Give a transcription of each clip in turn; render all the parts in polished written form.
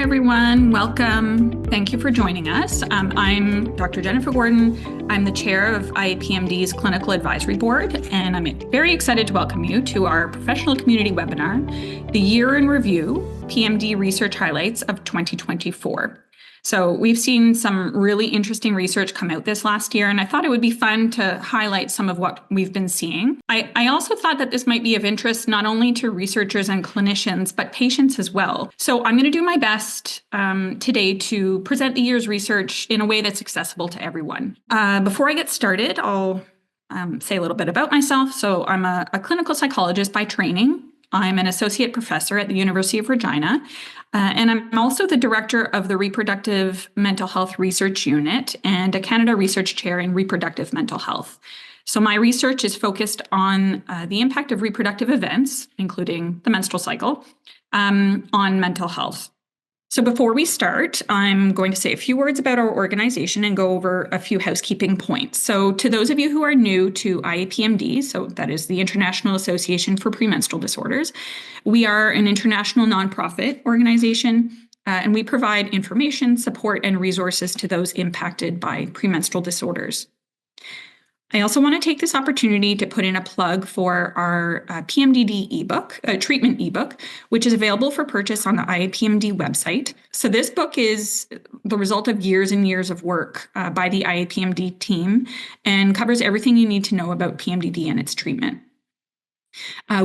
everyone. Welcome. Thank you for joining us. I'm Dr. Jennifer Gordon. I'm the chair of IAPMD's Clinical Advisory Board, and I'm very excited to welcome you to our professional community webinar, The Year in Review, PMD Research Highlights of 2024. So we've seen some really interesting research come out this last year, and I thought it would be fun to highlight some of what we've been seeing. I also thought that this might be of interest not only to researchers and clinicians, but patients as well. So I'm going to do my best today to present the year's research in a way that's accessible to everyone. Before I get started, I'll say a little bit about myself. So I'm a clinical psychologist by training. I'm an associate professor at the University of Regina, and I'm also the director of the Reproductive Mental Health Research Unit and a Canada Research Chair in Reproductive Mental Health. So my research is focused on the impact of reproductive events, including the menstrual cycle, on mental health. So before we start, I'm going to say a few words about our organization and go over a few housekeeping points. So to those of you who are new to IAPMD, so that is the International Association for Premenstrual Disorders, we are an international nonprofit organization, and we provide information, support, and resources to those impacted by premenstrual disorders. I also want to take this opportunity to put in a plug for our PMDD ebook, treatment ebook, which is available for purchase on the IAPMD website. So this book is the result of years and years of work by the IAPMD team and covers everything you need to know about PMDD and its treatment.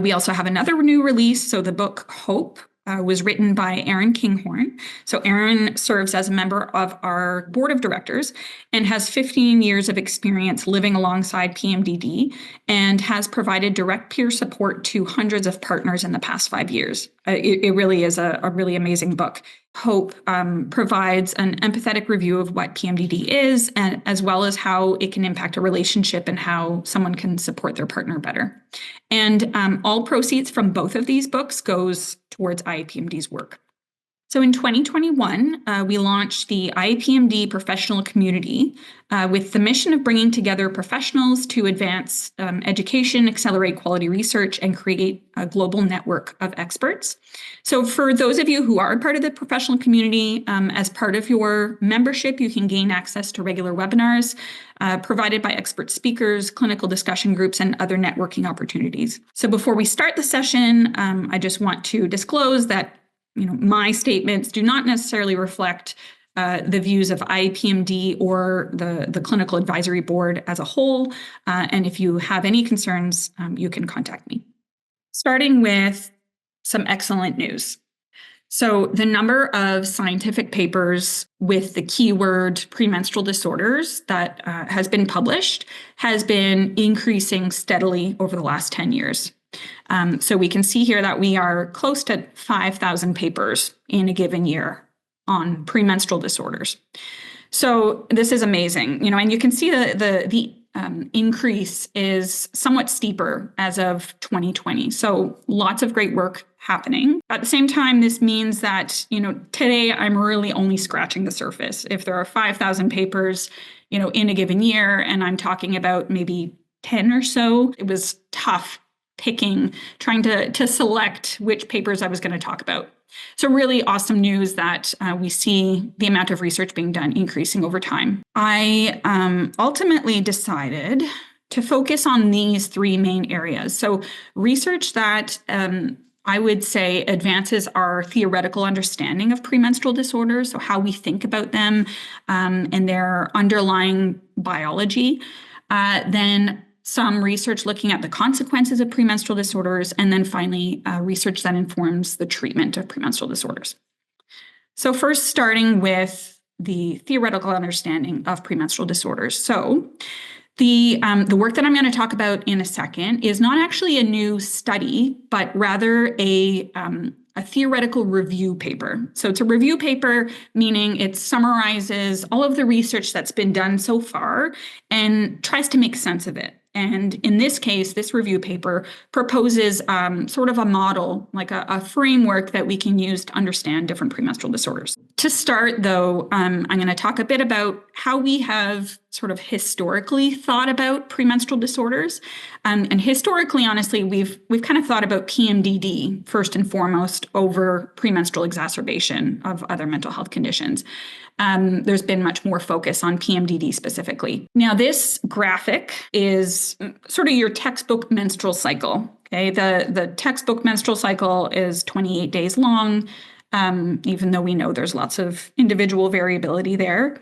We also have another new release. So the book Hope was written by Erin Kinghorn. So Erin serves as a member of our board of directors and has 15 years of experience living alongside PMDD and has provided direct peer support to hundreds of partners in the past 5 years. It really is a really amazing book. Hope provides an empathetic review of what PMDD is, and as well as how it can impact a relationship and how someone can support their partner better. And all proceeds from both of these books goes towards IAPMD's work. So in 2021, we launched the IAPMD professional community with the mission of bringing together professionals to advance education, accelerate quality research, and create a global network of experts. So for those of you who are part of the professional community, as part of your membership, you can gain access to regular webinars provided by expert speakers, clinical discussion groups, and other networking opportunities. So before we start the session, I just want to disclose that my statements do not necessarily reflect the views of IAPMD or the Clinical Advisory Board as a whole. And if you have any concerns, you can contact me. Starting with some excellent news. So the number of scientific papers with the keyword premenstrual disorders that has been published has been increasing steadily over the last 10 years. So we can see here that we are close to 5,000 papers in a given year on premenstrual disorders. So this is amazing, and you can see the increase is somewhat steeper as of 2020. So lots of great work happening. At the same time, this means that, today I'm really only scratching the surface. If there are 5,000 papers, in a given year, and I'm talking about maybe 10 or so, it was tough trying to select which papers I was going to talk about. So really awesome news that we see the amount of research being done increasing over time. I ultimately decided to focus on these three main areas. So research that I would say advances our theoretical understanding of premenstrual disorders, so how we think about them and their underlying biology. Then some research looking at the consequences of premenstrual disorders, and then finally, research that informs the treatment of premenstrual disorders. So first, starting with the theoretical understanding of premenstrual disorders. So the work that I'm going to talk about in a second is not actually a new study, but rather a theoretical review paper. So it's a review paper, meaning it summarizes all of the research that's been done so far and tries to make sense of it. And in this case, this review paper proposes sort of a model, like a framework that we can use to understand different premenstrual disorders. To start, though, I'm going to talk a bit about how we have sort of historically thought about premenstrual disorders. And historically, honestly, we've kind of thought about PMDD first and foremost over premenstrual exacerbation of other mental health conditions. There's been much more focus on PMDD specifically. Now, this graphic is sort of your textbook menstrual cycle. Okay, the textbook menstrual cycle is 28 days long, even though we know there's lots of individual variability there.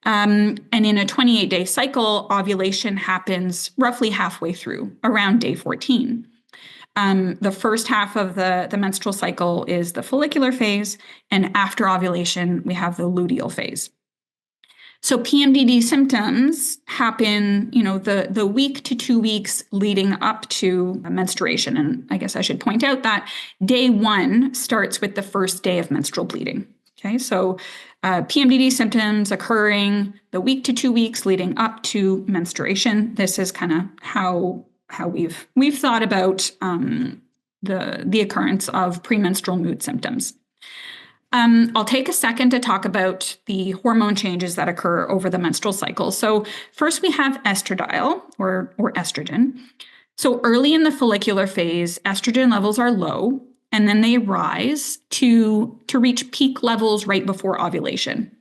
And in a 28-day cycle, ovulation happens roughly halfway through, around day 14. The first half of the menstrual cycle is the follicular phase, and after ovulation, we have the luteal phase. So PMDD symptoms happen, the week to 2 weeks leading up to menstruation. And I guess I should point out that day 1 starts with the first day of menstrual bleeding. Okay, so PMDD symptoms occurring the week to 2 weeks leading up to menstruation. This is kind of how we've thought about the occurrence of premenstrual mood symptoms. I'll take a second to talk about the hormone changes that occur over the menstrual cycle. So first we have estradiol or estrogen. So early in the follicular phase, estrogen levels are low, and then they rise to reach peak levels right before ovulation.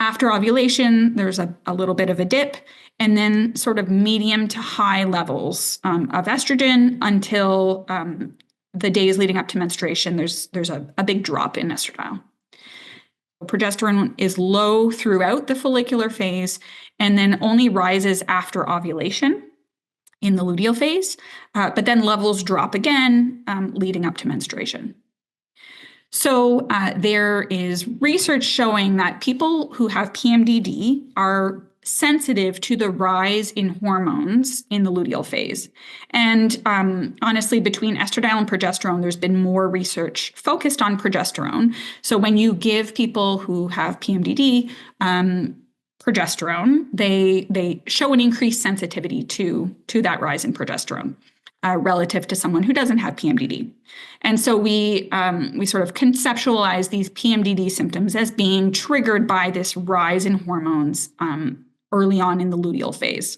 After ovulation, there's a little bit of a dip, and then sort of medium to high levels of estrogen until the days leading up to menstruation. There's a big drop in estradiol. Progesterone is low throughout the follicular phase and then only rises after ovulation in the luteal phase, but then levels drop again leading up to menstruation. So there is research showing that people who have PMDD are sensitive to the rise in hormones in the luteal phase. And honestly, between estradiol and progesterone, there's been more research focused on progesterone. So when you give people who have PMDD progesterone, they show an increased sensitivity to that rise in progesterone relative to someone who doesn't have PMDD. And so we sort of conceptualize these PMDD symptoms as being triggered by this rise in hormones early on in the luteal phase.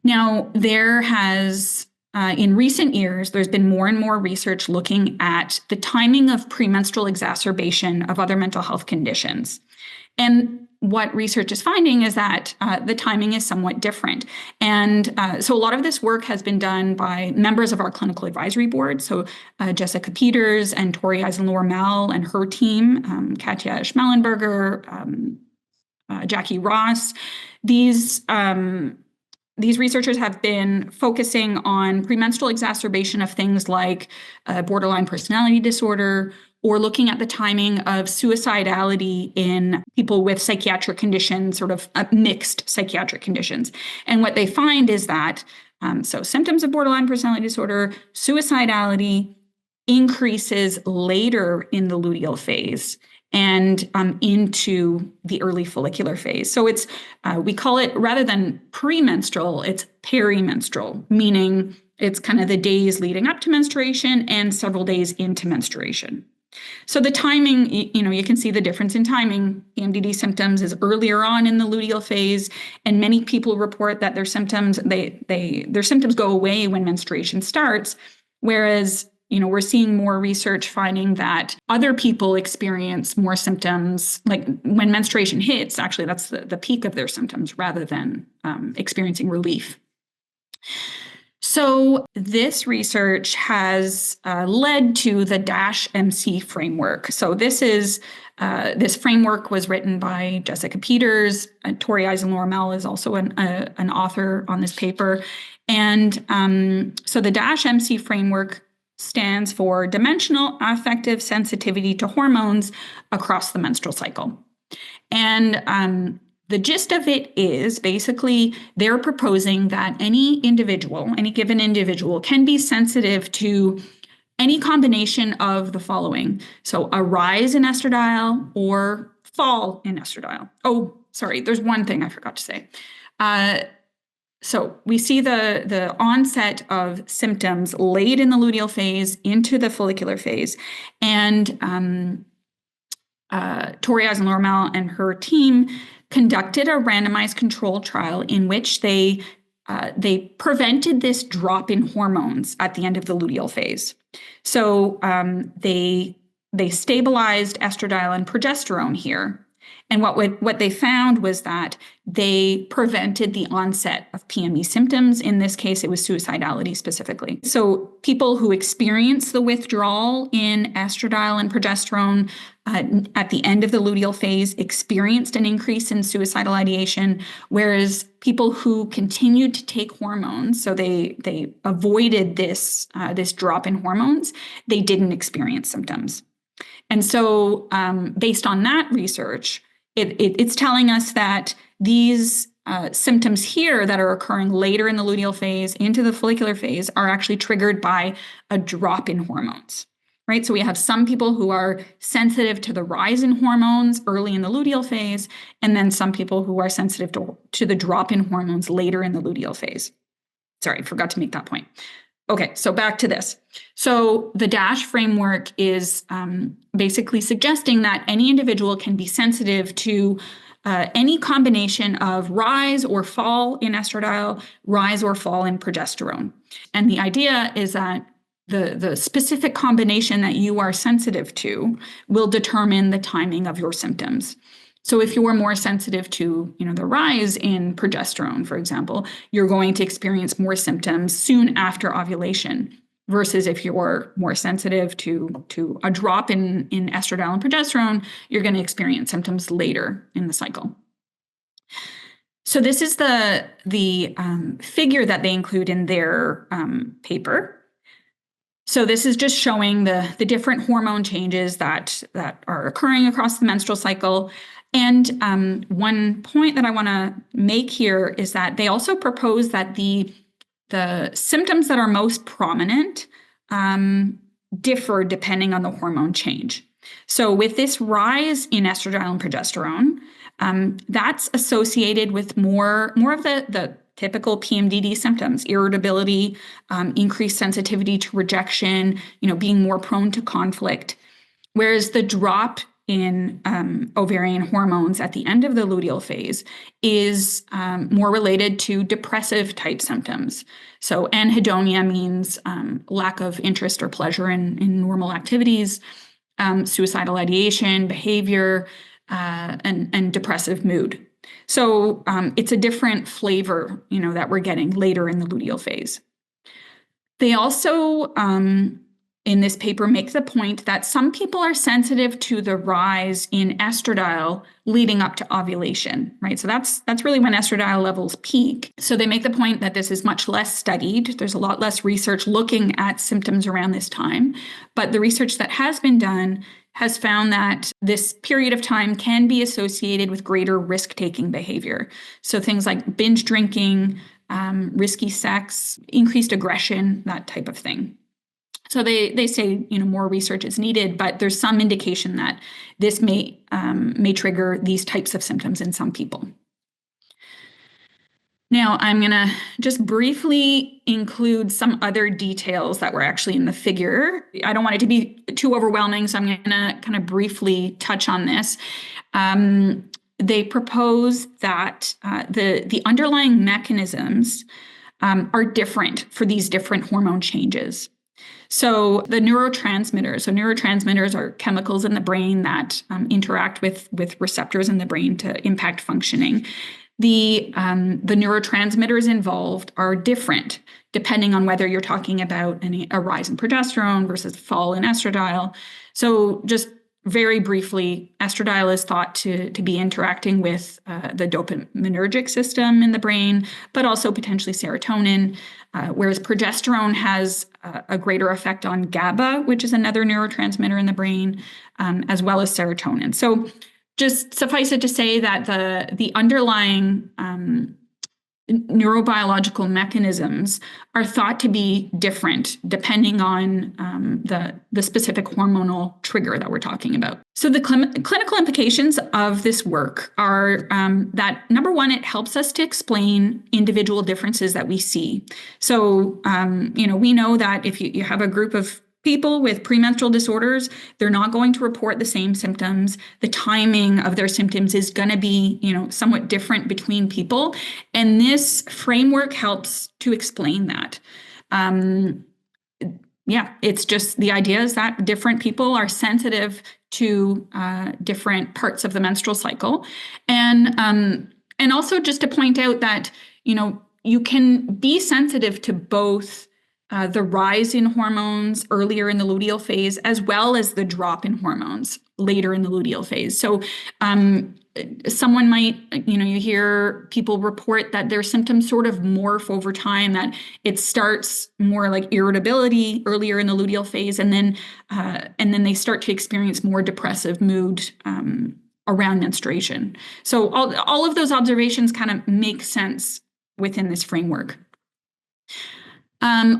Now, there has, in recent years, there's been more and more research looking at the timing of premenstrual exacerbation of other mental health conditions. And what research is finding is that the timing is somewhat different. And so a lot of this work has been done by members of our clinical advisory board. So Jessica Peters and Tori Eisenlohr-Mell and her team, Katja Schmellenberger, Jackie Ross. These researchers have been focusing on premenstrual exacerbation of things like borderline personality disorder, or looking at the timing of suicidality in people with psychiatric conditions, sort of mixed psychiatric conditions. And what they find is that so symptoms of borderline personality disorder, suicidality increases later in the luteal phase and into the early follicular phase. So it's, we call it, rather than premenstrual, it's perimenstrual, meaning it's kind of the days leading up to menstruation and several days into menstruation. So the timing, you can see the difference in timing. PMDD symptoms is earlier on in the luteal phase, and many people report that their symptoms, their symptoms go away when menstruation starts, whereas we're seeing more research finding that other people experience more symptoms, like when menstruation hits, actually that's the peak of their symptoms rather than experiencing relief. So this research has led to the DASH-MC framework. So this framework was written by Jessica Peters. Tori Eisenlohr-Mell is also an author on this paper. And so the DASH-MC framework stands for Dimensional Affective Sensitivity to Hormones Across the Menstrual Cycle. And the gist of it is basically they're proposing that any given individual can be sensitive to any combination of the following. So a rise in estradiol or fall in estradiol. Oh, sorry, there's one thing I forgot to say. So we see the onset of symptoms late in the luteal phase into the follicular phase. And Tori Eisenlohr and her team conducted a randomized control trial in which they prevented this drop in hormones at the end of the luteal phase. So they stabilized estradiol and progesterone here. And what they found was that they prevented the onset of PME symptoms. In this case, it was suicidality specifically. So people who experience the withdrawal in estradiol and progesterone at the end of the luteal phase experienced an increase in suicidal ideation, whereas people who continued to take hormones, so they avoided this drop in hormones, they didn't experience symptoms. And so based on that research, it's telling us that these symptoms here that are occurring later in the luteal phase into the follicular phase are actually triggered by a drop in hormones, right? So we have some people who are sensitive to the rise in hormones early in the luteal phase, and then some people who are sensitive to the drop in hormones later in the luteal phase. Sorry, forgot to make that point. Okay, so back to this. So the DASH framework is basically suggesting that any individual can be sensitive to any combination of rise or fall in estradiol, rise or fall in progesterone. And the idea is that the specific combination that you are sensitive to will determine the timing of your symptoms. So if you are more sensitive to, the rise in progesterone, for example, you're going to experience more symptoms soon after ovulation, versus if you're more sensitive to a drop in estradiol and progesterone, you're going to experience symptoms later in the cycle. So this is the figure that they include in their paper. So this is just showing the different hormone changes that are occurring across the menstrual cycle. And one point that I want to make here is that they also propose that the symptoms that are most prominent differ depending on the hormone change. So with this rise in estradiol and progesterone, that's associated with more of the typical PMDD symptoms: irritability, increased sensitivity to rejection, being more prone to conflict. Whereas the drop in ovarian hormones at the end of the luteal phase is more related to depressive type symptoms. So anhedonia means lack of interest or pleasure in normal activities, suicidal ideation, behavior, and depressive mood. So it's a different flavor, that we're getting later in the luteal phase. They also in this paper make the point that some people are sensitive to the rise in estradiol leading up to ovulation, right? So that's really when estradiol levels peak. So they make the point that this is much less studied. There's a lot less research looking at symptoms around this time. But the research that has been done has found that this period of time can be associated with greater risk-taking behavior. So things like binge drinking, risky sex, increased aggression, that type of thing. So they say, more research is needed, but there's some indication that this may trigger these types of symptoms in some people. Now, I'm going to just briefly include some other details that were actually in the figure. I don't want it to be too overwhelming, so I'm going to kind of briefly touch on this. They propose that the underlying mechanisms are different for these different hormone changes. So the neurotransmitters are chemicals in the brain that interact with receptors in the brain to impact functioning. The neurotransmitters involved are different depending on whether you're talking about a rise in progesterone versus fall in estradiol. So just very briefly, estradiol is thought to be interacting with the dopaminergic system in the brain, but also potentially serotonin, whereas progesterone has a greater effect on GABA, which is another neurotransmitter in the brain, as well as serotonin. So just suffice it to say that the underlying neurobiological mechanisms are thought to be different depending on the specific hormonal trigger that we're talking about. So the clinical implications of this work are that, number one, it helps us to explain individual differences that we see. So, we know that if you have a group of people with premenstrual disorders, they're not going to report the same symptoms. The timing of their symptoms is going to be, somewhat different between people. And this framework helps to explain that. It's just the idea is that different people are sensitive to different parts of the menstrual cycle. And also just to point out that, you can be sensitive to both the rise in hormones earlier in the luteal phase, as well as the drop in hormones later in the luteal phase. So someone might, you hear people report that their symptoms sort of morph over time, that it starts more like irritability earlier in the luteal phase, and then they start to experience more depressive mood around menstruation. So all of those observations kind of make sense within this framework.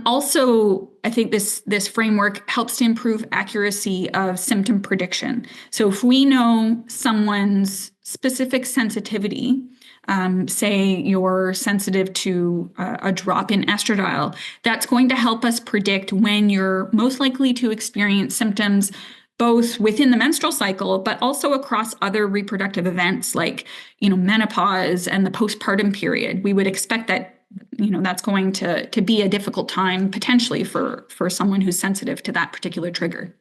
Also, I think this framework helps to improve accuracy of symptom prediction. So if we know someone's specific sensitivity, say you're sensitive to a drop in estradiol, that's going to help us predict when you're most likely to experience symptoms both within the menstrual cycle, but also across other reproductive events like, menopause and the postpartum period. We would expect that that's going to be a difficult time potentially for someone who's sensitive to that particular trigger.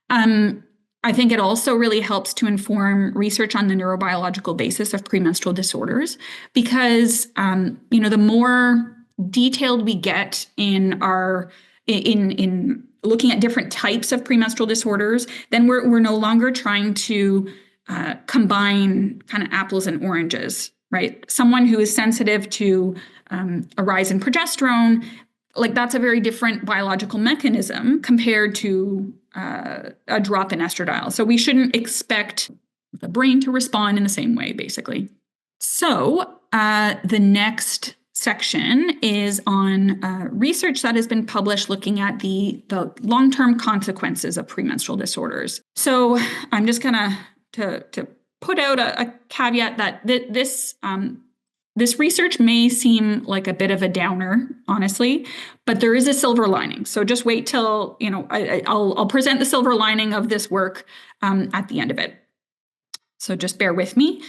I think it also really helps to inform research on the neurobiological basis of premenstrual disorders, because the more detailed we get in looking at different types of premenstrual disorders, then we're no longer trying to combine kind of apples and oranges. Right? Someone who is sensitive to a rise in progesterone, like that's a very different biological mechanism compared to a drop in estradiol. So we shouldn't expect the brain to respond in the same way, basically. So the next section is on research that has been published looking at the long-term consequences of premenstrual disorders. So I'm just gonna to put out a caveat that this research may seem like a bit of a downer, honestly, but there is a silver lining. So just wait till, I'll present the silver lining of this work at the end of it. So just bear with me.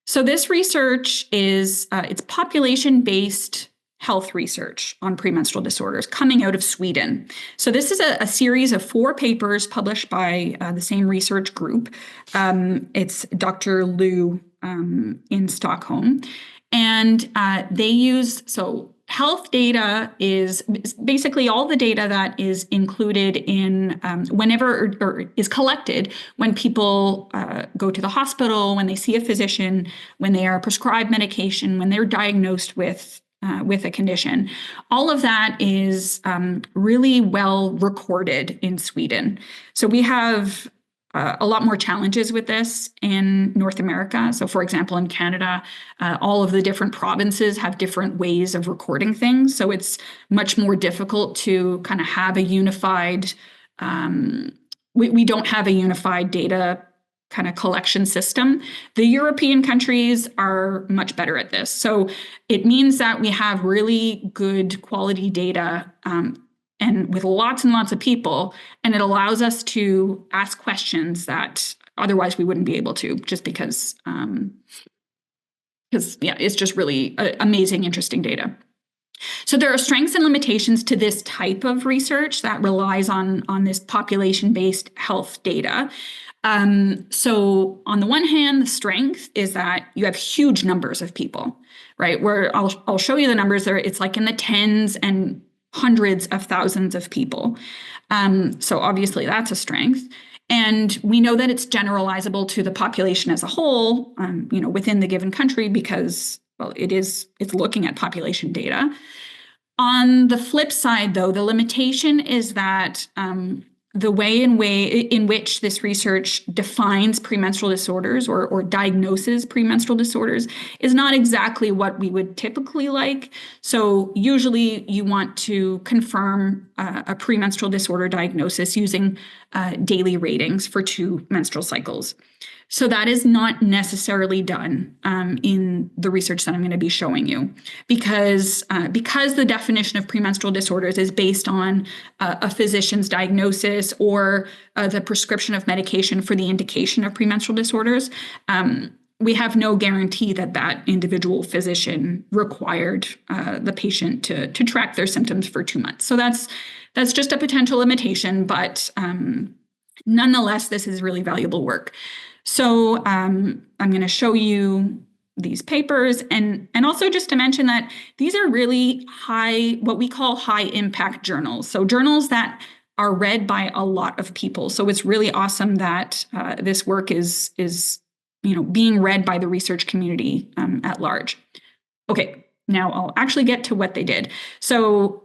So this research is, it's population-based health research on premenstrual disorders coming out of Sweden. So this is a series of 4 papers published by the same research group. It's Dr. Liu in Stockholm. And they use, so health data is basically all the data that is included in whenever or is collected when people go to the hospital, when they see a physician, when they are prescribed medication, when they're diagnosed with a condition. All of that is really well recorded in Sweden. So we have a lot more challenges with this in North America. So for example, in Canada, all of the different provinces have different ways of recording things. So it's much more difficult to kind of have a unified, we don't have a unified data kind of collection system. The European countries are much better at this. So it means that we have really good quality data and with lots and lots of people, and it allows us to ask questions that otherwise we wouldn't be able to, just because it's just really amazing, interesting data. So there are strengths and limitations to this type of research that relies on this population-based health data. So on the one hand, the strength is that you have huge numbers of people, right? Where I'll show you the numbers there. It's like in the tens and hundreds of thousands of people. So obviously that's a strength. And we know that it's generalizable to the population as a whole, within the given country, because, well, it's looking at population data. On the flip side, though, the limitation is that the way in which this research defines premenstrual disorders or diagnoses premenstrual disorders is not exactly what we would typically like. So usually you want to confirm a premenstrual disorder diagnosis using daily ratings for 2 menstrual cycles. So that is not necessarily done in the research that I'm going to be showing you, because the definition of premenstrual disorders is based on a physician's diagnosis or the prescription of medication for the indication of premenstrual disorders. We have no guarantee that that individual physician required the patient to track their symptoms for 2 months. So that's just a potential limitation, but nonetheless, this is really valuable work. So I'm going to show you these papers and also just to mention that these are really what we call high impact journals. So journals that are read by a lot of people. So it's really awesome that this work is being read by the research community at large. Okay, now I'll actually get to what they did. So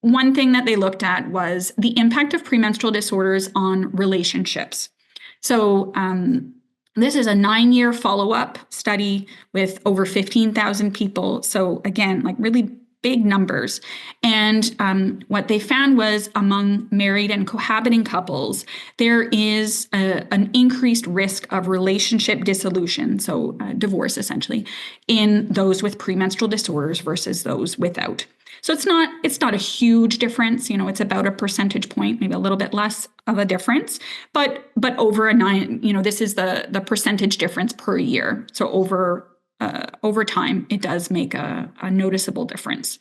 one thing that they looked at was the impact of premenstrual disorders on relationships. So this is a 9-year follow-up study with over 15,000 people. So again, like really big numbers. And what they found was among married and cohabiting couples, there is an increased risk of relationship dissolution, so divorce essentially, in those with premenstrual disorders versus those without. So it's not a huge difference, it's about a percentage point, maybe a little bit less of a difference, but over a 9, this is the percentage difference per year. So over time, it does make a noticeable difference.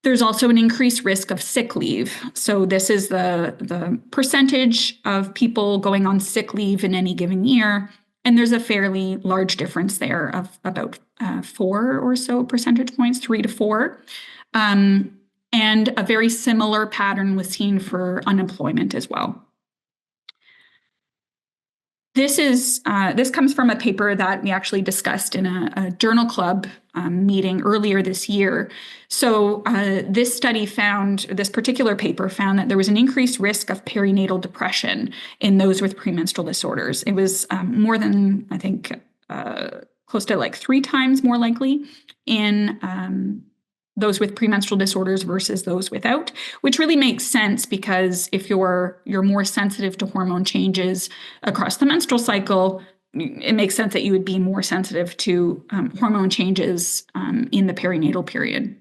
There's also an increased risk of sick leave. So this is the percentage of people going on sick leave in any given year. And there's a fairly large difference there of about 4 or so percentage points, 3 to 4. And a very similar pattern was seen for unemployment as well. This comes from a paper that we actually discussed in a journal club meeting earlier this year. So this particular paper found that there was an increased risk of perinatal depression in those with premenstrual disorders. It was more than, I think, close to like 3 times more likely in those with premenstrual disorders versus those without, which really makes sense because if you're more sensitive to hormone changes across the menstrual cycle, it makes sense that you would be more sensitive to hormone changes in the perinatal period.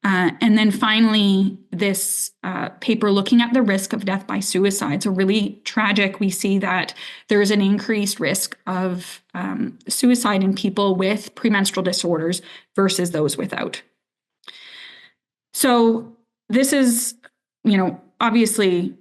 And then finally, this paper looking at the risk of death by suicide. So really tragic, we see that there's an increased risk of suicide in people with premenstrual disorders versus those without. So this is, obviously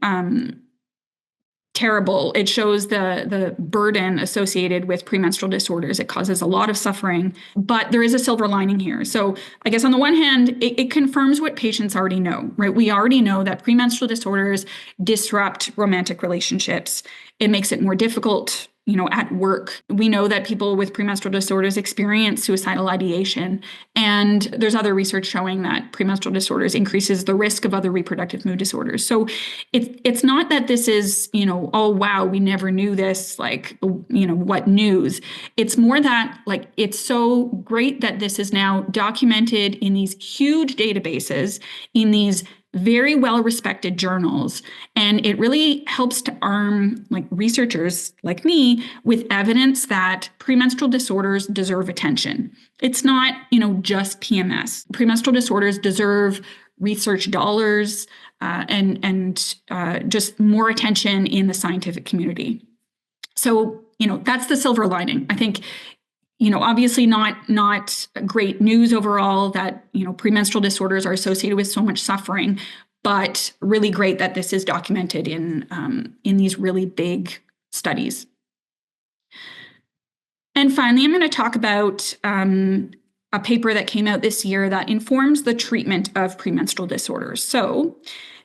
terrible. It shows the burden associated with premenstrual disorders. It causes a lot of suffering, but there is a silver lining here. So I guess on the one hand, it confirms what patients already know, right? We already know that premenstrual disorders disrupt romantic relationships. It makes it more difficult, at work. We know that people with premenstrual disorders experience suicidal ideation. And there's other research showing that premenstrual disorders increases the risk of other reproductive mood disorders. So it's not that this is, oh, wow, we never knew this, like, what news? It's more that, like, it's so great that this is now documented in these huge databases, in these very well-respected journals. And it really helps to arm researchers like me with evidence that premenstrual disorders deserve attention. It's not, just PMS. Premenstrual disorders deserve research dollars and just more attention in the scientific community. So, that's the silver lining. I think obviously not great news overall that, premenstrual disorders are associated with so much suffering, but really great that this is documented in these really big studies. And finally, I'm going to talk about a paper that came out this year that informs the treatment of premenstrual disorders. So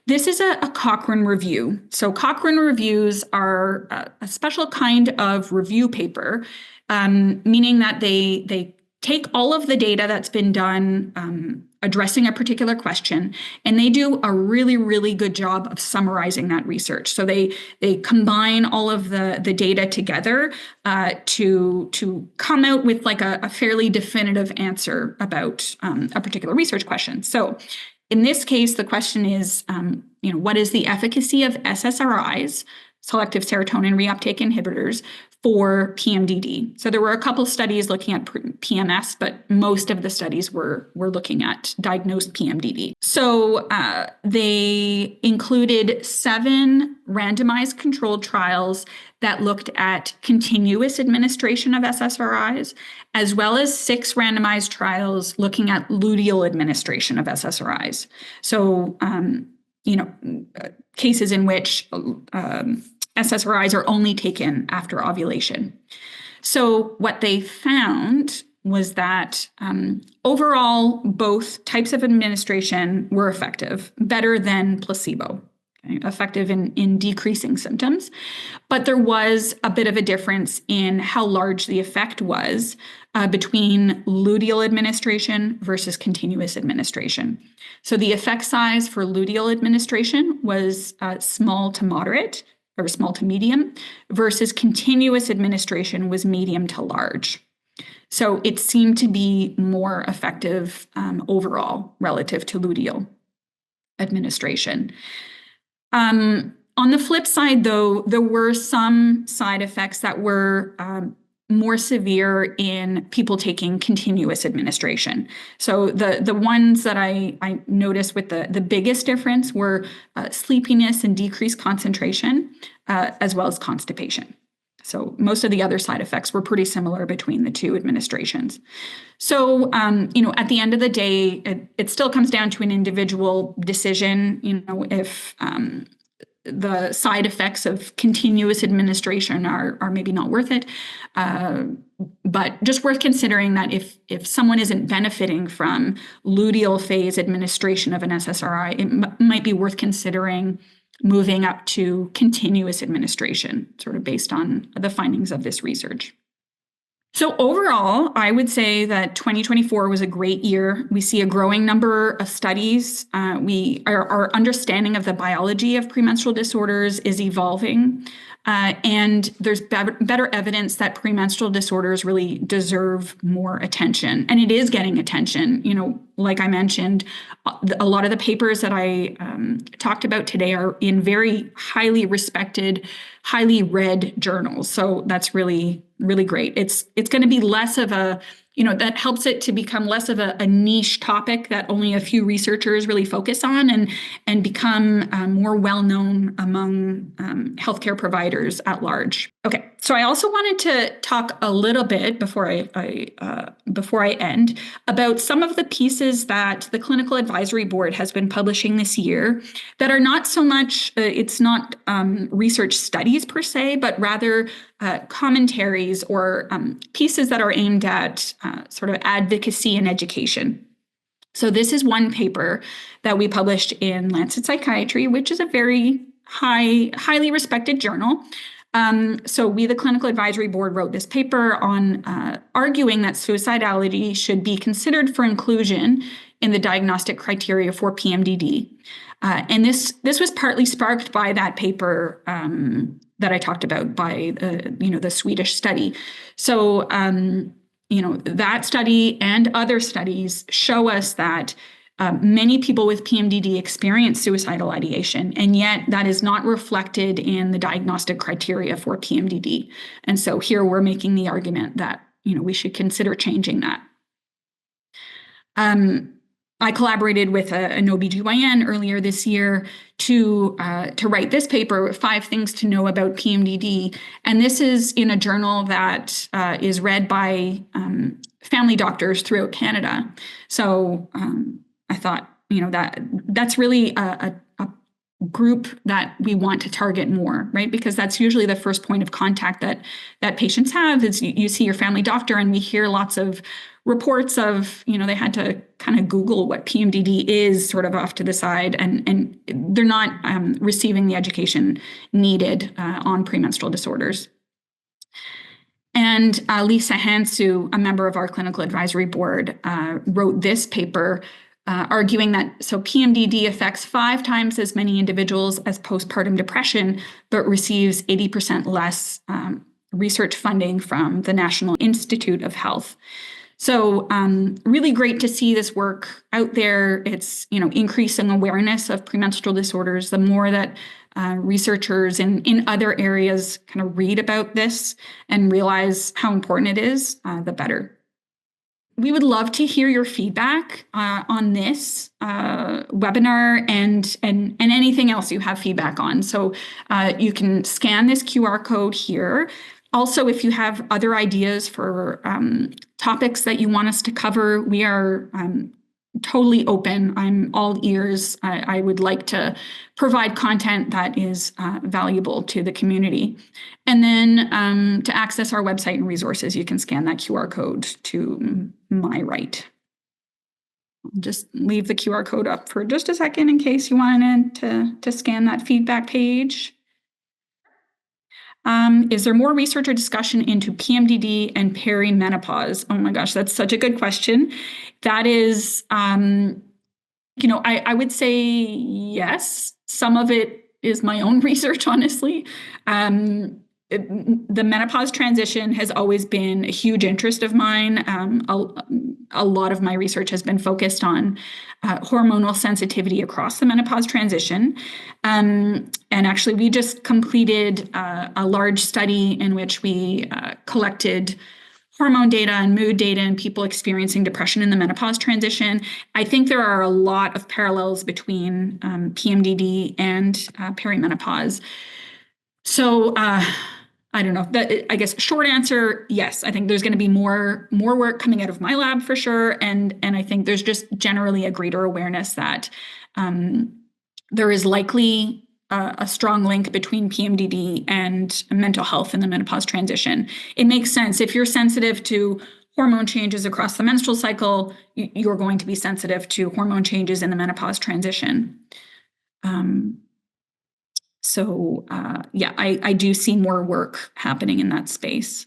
this is a Cochrane review. So Cochrane reviews are a special kind of review paper, meaning that they take all of the data that's been done addressing a particular question, and they do a really, really good job of summarizing that research. So they combine all of the data together to come out with like a fairly definitive answer about a particular research question. So in this case, the question is, what is the efficacy of SSRIs, selective serotonin reuptake inhibitors, for PMDD? So there were a couple studies looking at PMS, but most of the studies were looking at diagnosed PMDD. So they included 7 randomized controlled trials that looked at continuous administration of SSRIs, as well as 6 randomized trials looking at luteal administration of SSRIs. So, cases in which SSRIs are only taken after ovulation. So what they found was that overall, both types of administration were effective, better than placebo, effective in decreasing symptoms. But there was a bit of a difference in how large the effect was between luteal administration versus continuous administration. So the effect size for luteal administration was small to moderate, or small to medium, versus continuous administration was medium to large. So it seemed to be more effective overall relative to luteal administration. On the flip side, though, there were some side effects that were more severe in people taking continuous administration. So the ones that I noticed with the biggest difference were sleepiness and decreased concentration, as well as constipation. So most of the other side effects were pretty similar between the 2 administrations. So, at the end of the day, it still comes down to an individual decision, if the side effects of continuous administration are maybe not worth it. But just worth considering that if someone isn't benefiting from luteal phase administration of an SSRI, it might be worth considering moving up to continuous administration, sort of based on the findings of this research. So overall, I would say that 2024 was a great year. We see a growing number of studies. Our understanding of the biology of premenstrual disorders is evolving. And there's better evidence that premenstrual disorders really deserve more attention. And it is getting attention. Like I mentioned, a lot of the papers that I talked about today are in very highly respected, highly read journals. So that's really, really great. It's going to be less of a, that helps it to become less of a niche topic that only a few researchers really focus on, and become more well-known among healthcare providers at large. Okay, so I also wanted to talk a little bit before I end about some of the pieces that the Clinical Advisory Board has been publishing this year that are not so much, it's not research studies per se, but rather commentaries or pieces that are aimed at sort of advocacy and education. So this is one paper that we published in Lancet Psychiatry, which is a very highly respected journal. So we, the Clinical Advisory Board, wrote this paper on arguing that suicidality should be considered for inclusion in the diagnostic criteria for PMDD. And this was partly sparked by that paper that I talked about, by the Swedish study. So that study and other studies show us that many people with PMDD experience suicidal ideation, and yet that is not reflected in the diagnostic criteria for PMDD. And so here we're making the argument that we should consider changing that. I collaborated with an OBGYN earlier this year to write this paper, 5 Things to Know About PMDD. And this is in a journal that is read by family doctors throughout Canada. So I thought, that's really a group that we want to target more, right? Because that's usually the first point of contact that patients have, is you see your family doctor, and we hear lots of reports of, they had to kind of Google what PMDD is sort of off to the side, and they're not receiving the education needed on premenstrual disorders. And Lisa Hansu, a member of our Clinical Advisory Board, wrote this paper arguing that PMDD affects 5 times as many individuals as postpartum depression, but receives 80% less research funding from the National Institute of Health. So really great to see this work out there. It's, increasing awareness of premenstrual disorders. The more that researchers in other areas kind of read about this and realize how important it is, the better. We would love to hear your feedback on this webinar and anything else you have feedback on. So you can scan this QR code here. Also, if you have other ideas for topics that you want us to cover, we are totally open. I'm all ears. I would like to provide content that is valuable to the community. And then to access our website and resources, you can scan that QR code to my right. I'll just leave the QR code up for just a second in case you wanted to scan that feedback page. Is there more research or discussion into PMDD and perimenopause? Oh my gosh, that's such a good question. That is, I would say yes. Some of it is my own research, honestly. The menopause transition has always been a huge interest of mine. A lot of my research has been focused on hormonal sensitivity across the menopause transition. And actually, we just completed a large study in which we collected hormone data and mood data in people experiencing depression in the menopause transition. I think there are a lot of parallels between PMDD and perimenopause. So I don't know. I guess short answer, yes. I think there's going to be more work coming out of my lab for sure, and I think there's just generally a greater awareness that there is likely a strong link between PMDD and mental health in the menopause transition. It makes sense. If you're sensitive to hormone changes across the menstrual cycle, you're going to be sensitive to hormone changes in the menopause transition. So I do see more work happening in that space.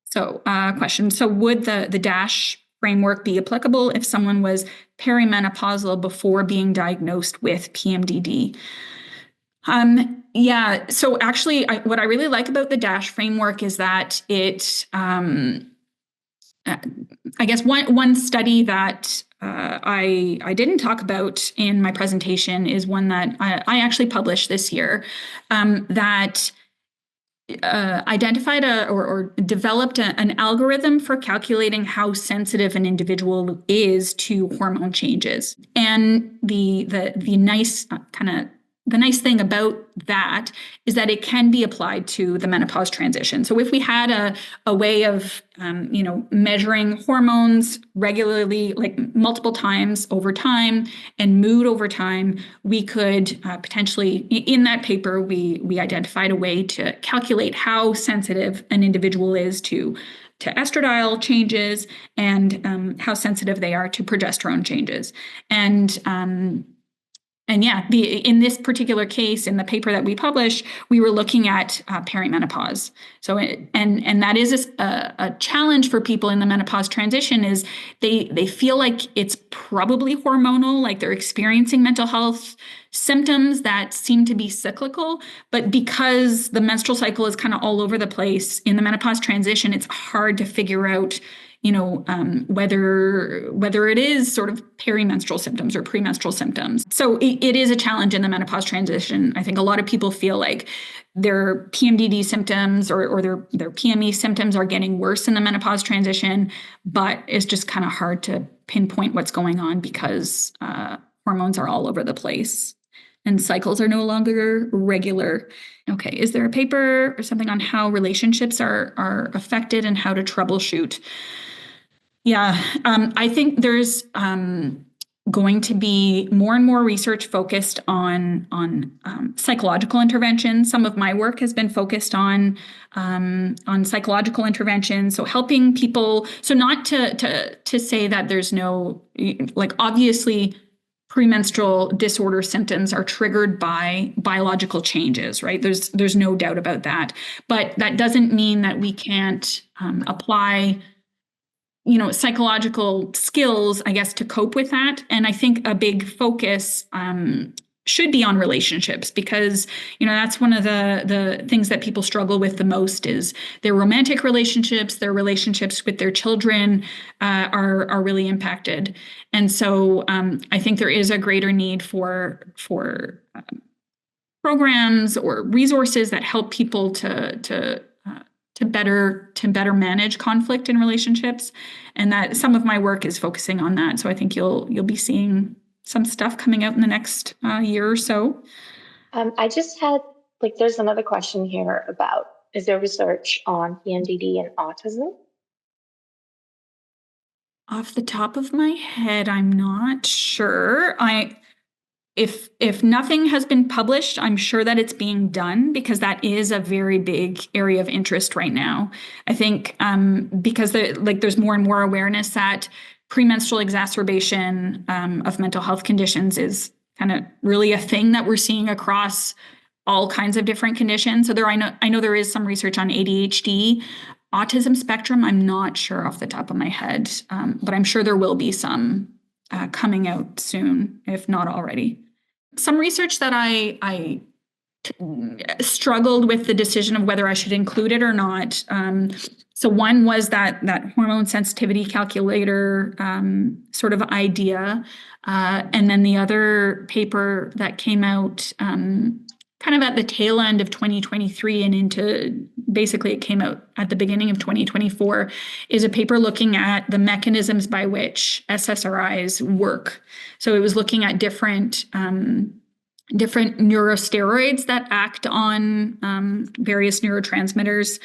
So question. So would the DASH framework be applicable if someone was perimenopausal before being diagnosed with PMDD? Yeah, so actually what I really like about the DASH framework is that it, I guess one study that I didn't talk about in my presentation is one that I actually published this year that identified or developed an algorithm for calculating how sensitive an individual is to hormone changes. And the nice the nice thing about that is that it can be applied to the menopause transition. So if we had a way of, measuring hormones regularly, like multiple times over time, and mood over time, we could potentially, in that paper, we identified a way to calculate how sensitive an individual is to estradiol changes and how sensitive they are to progesterone changes. And yeah, in this particular case, in the paper that we published, we were looking at perimenopause. So, and that is a challenge for people in the menopause transition is they feel like it's probably hormonal, like they're experiencing mental health symptoms that seem to be cyclical. But because the menstrual cycle is kind of all over the place in the menopause transition, it's hard to figure out whether it is sort of perimenstrual symptoms or premenstrual symptoms. So it is a challenge in the menopause transition. I think a lot of people feel like their PMDD symptoms or their PME symptoms are getting worse in the menopause transition, but it's just kind of hard to pinpoint what's going on because hormones are all over the place and cycles are no longer regular. Okay, is there a paper or something on how relationships are affected and how to troubleshoot? Yeah, I think there's going to be more and more research focused on psychological intervention. Some of my work has been focused on psychological intervention, so helping people. So not to say that there's no, like, obviously premenstrual disorder symptoms are triggered by biological changes, right? There's no doubt about that, but that doesn't mean that we can't apply psychological skills, I guess, to cope with that. And I think a big focus should be on relationships, because that's one of the things that people struggle with the most is their romantic relationships, their relationships with their children are really impacted. And so I think there is a greater need for programs or resources that help people to better manage conflict in relationships, and that some of my work is focusing on that. So I think you'll be seeing some stuff coming out in the next year or so. I just had there's another question here about, is there research on PMDD and autism? Off the top of my head, I'm not sure. If nothing has been published, I'm sure that it's being done, because that is a very big area of interest right now. I think because there's more and more awareness that premenstrual exacerbation of mental health conditions is kind of really a thing that we're seeing across all kinds of different conditions. So I know there is some research on ADHD. Autism spectrum, I'm not sure off the top of my head, but I'm sure there will be some coming out soon, if not already. Some research that I struggled with the decision of whether I should include it or not. So one was that hormone sensitivity calculator sort of idea. And then the other paper that came out kind of at the tail end of 2023 and into basically it came out at the beginning of 2024 is a paper looking at the mechanisms by which SSRIs work. So it was looking at different neurosteroids that act on various neurotransmitters.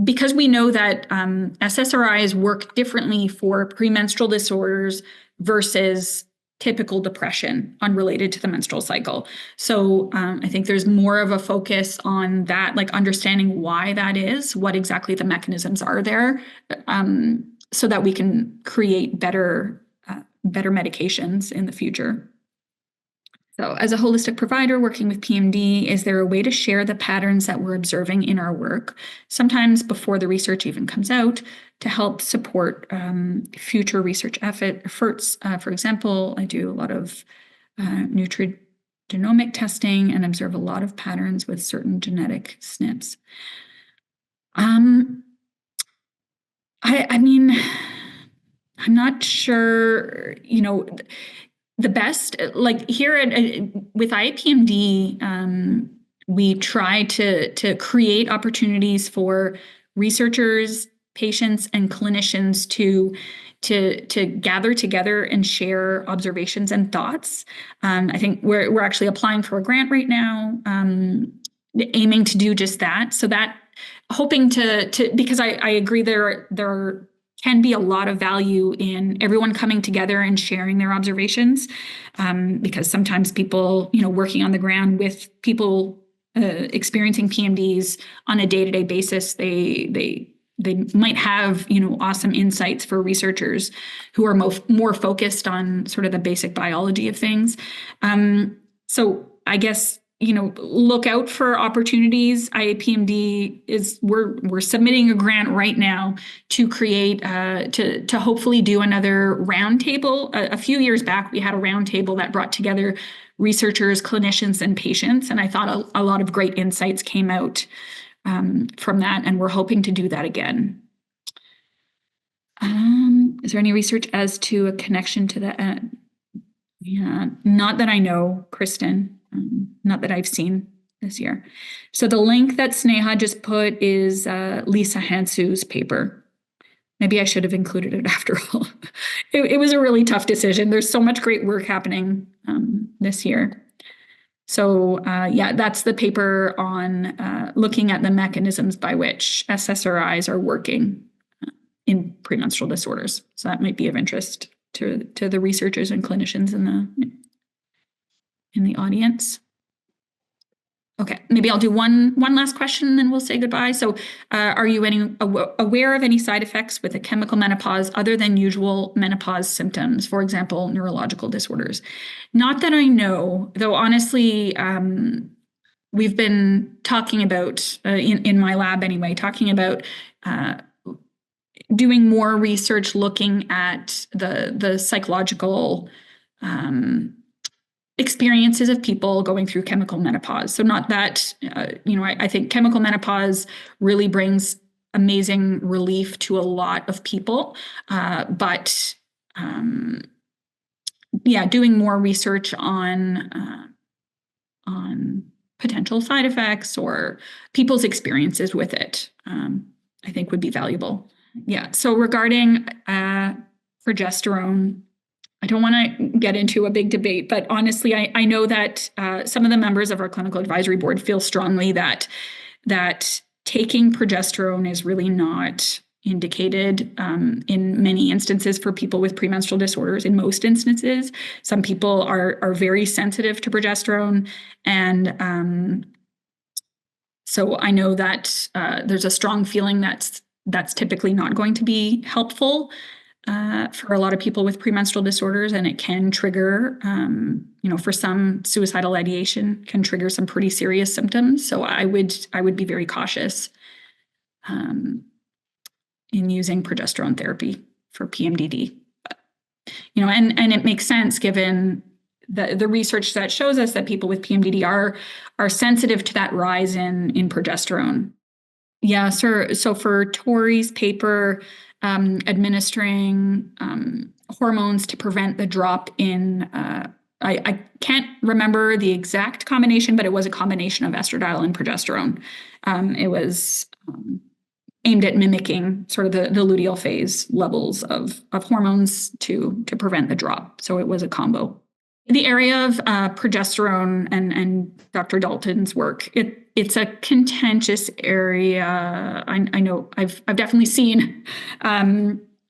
Because we know that SSRIs work differently for premenstrual disorders versus typical depression unrelated to the menstrual cycle. So I think there's more of a focus on that, like understanding why that is, what exactly the mechanisms are there, so that we can create better medications in the future. So as a holistic provider working with PMD, is there a way to share the patterns that we're observing in our work, sometimes before the research even comes out, to help support future research efforts? For example, I do a lot of nutrigenomic testing and observe a lot of patterns with certain genetic SNPs. I mean, I'm not sure, the best, like here with IAPMD, we try to create opportunities for researchers, patients, and clinicians to gather together and share observations and thoughts. I think we're actually applying for a grant right now, aiming to do just that. So that hoping to because I agree there can be a lot of value in everyone coming together and sharing their observations, because sometimes people, working on the ground with people experiencing PMDs on a day-to-day basis, they might have, awesome insights for researchers who are more focused on sort of the basic biology of things. So I guess, look out for opportunities. IAPMD we're submitting a grant right now to create to hopefully do another roundtable. A few years back, we had a roundtable that brought together researchers, clinicians, and patients, and I thought a lot of great insights came out from that, and we're hoping to do that again. Is there any research as to a connection to the? Yeah, not that I know, Kristen. Not that I've seen this year. So the link that Sneha just put is Lisa Hansu's paper. Maybe I should have included it after all. It was a really tough decision. There's so much great work happening this year. So yeah, that's the paper on looking at the mechanisms by which SSRIs are working in premenstrual disorders. So that might be of interest to the researchers and clinicians in the audience. Okay, maybe I'll do one last question and then we'll say goodbye. So are you aware of any side effects with a chemical menopause other than usual menopause symptoms, for example, neurological disorders? Not that I know, though honestly, we've been talking about, in my lab anyway, talking about doing more research looking at the psychological experiences of people going through chemical menopause. So not that, I think chemical menopause really brings amazing relief to a lot of people, but doing more research on potential side effects or people's experiences with it, I think would be valuable. Yeah. So regarding progesterone, I don't want to get into a big debate, but honestly, I know that some of the members of our clinical advisory board feel strongly that taking progesterone is really not indicated in many instances for people with premenstrual disorders. In most instances, some people are very sensitive to progesterone, and so I know that there's a strong feeling that's typically not going to be helpful for a lot of people with premenstrual disorders, and it can trigger, for some, suicidal ideation can trigger some pretty serious symptoms. So I would be very cautious in using progesterone therapy for PMDD. And it makes sense given the research that shows us that people with PMDD are sensitive to that rise in progesterone. Yeah, so for Tori's paper, administering hormones to prevent the drop in, I can't remember the exact combination, but it was a combination of estradiol and progesterone. It was aimed at mimicking sort of the luteal phase levels of hormones to prevent the drop. So it was a combo. The area of progesterone and Dr. Dalton's work, it's a contentious area. I know I've definitely seen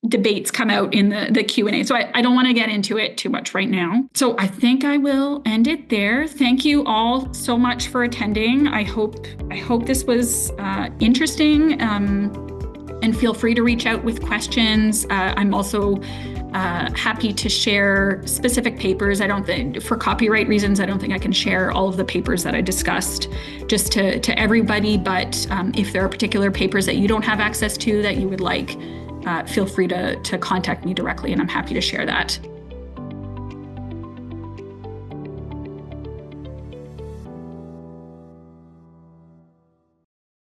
debates come out in the Q&A. So I don't want to get into it too much right now. So I think I will end it there. Thank you all so much for attending. I hope this was interesting, and feel free to reach out with questions. I'm also happy to share specific papers. I don't think, for copyright reasons, I don't think I can share all of the papers that I discussed just to everybody, but if there are particular papers that you don't have access to that you would like, feel free to contact me directly, and I'm happy to share that.